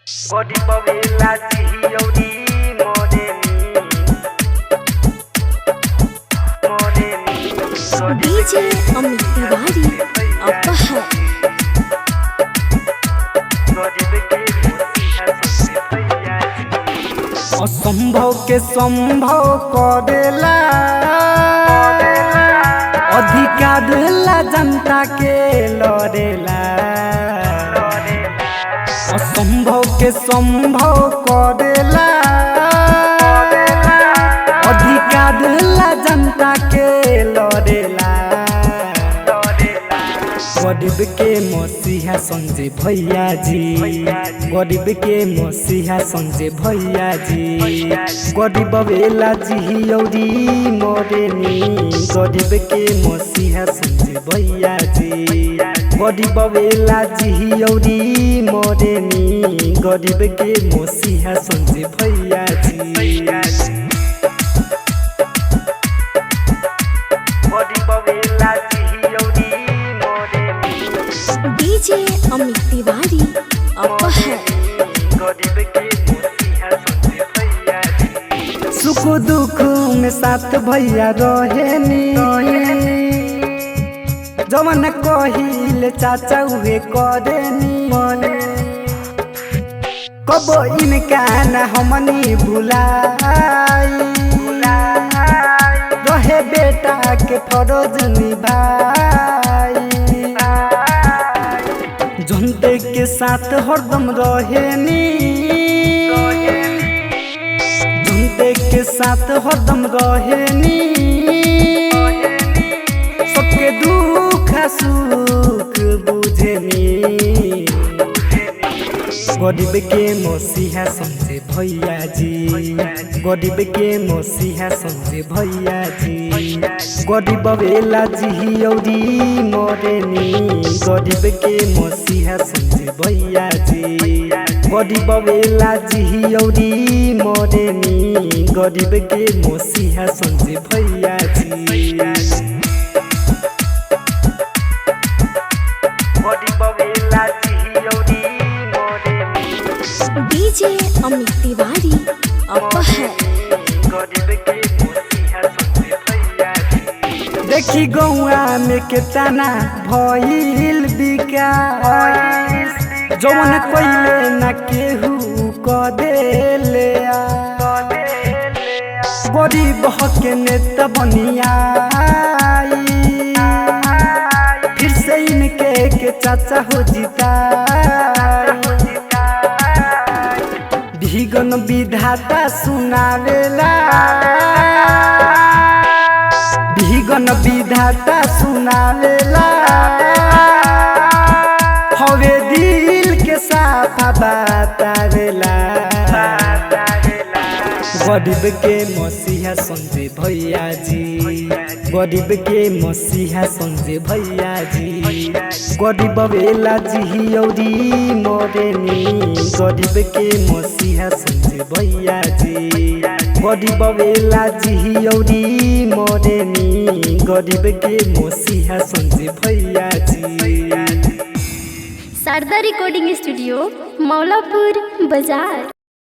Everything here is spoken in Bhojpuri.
Godi babela jihiyaudi DJ Amit Tiwari अपहर असंभव के संभव करेला अधिकार ला जनता के लड़ेला असंभव के संभव करेला अधिकार ला जनता के लड़ेला गरीब के मसीहा संजय भैया जी गरीब के मसीहा संजय भैया जी गरीब बेला जिहियौरी मोरेनी गरीब के मसीहा संजय भैया जी गरीब बेला जिहियौरी मोरेनी गरीब के मसीहा संजय भैया जी डीजे अमित तिवारी अपहर सुख दुख में साथ भैया रहेनी जवन कहिले चाचा उहे करेनी कब इनका न हमनी भुलाई रहे बेटा के फरोज निभाई जनते के साथ हरदम रहेनी जनते के साथ हरदम रहेनी सबके दुख सुख बुझेनी गरीब के मसीहा संजय भैया जी गरीब के मसीहा संजय भैया जी गरीब बेला जिहियौरी मोरेनी गरीब के मसीहा संजय भैया जी गरीब बेला जिहियौरी मोरेनी गरीब के मसीहा संजय भैया जी डीजे अमित तिवारी अपहर देखी गौआ में केतना भइल विकास जवन कइले न केहू क देले गरीब के नेता बनियाई फिर से इनके के चाचा हो जिताई विगन विधाता सुनावेला विगन विधाता सुनावेला हवे दिल के साफा बतावेला गरीब के मसीहा संजय भैया जी गरीब के मसीहा संजय भैया जी गरीब बेला जिहियौरी मोरेनी गरीब के मसीहा संजय भैया जी गरीब बेला जिहियौरी मोरेनी गरीब के मसीहा संजय भैया जी शारदा रिकॉर्डिंग स्टूडियो मौलापुर बाजार।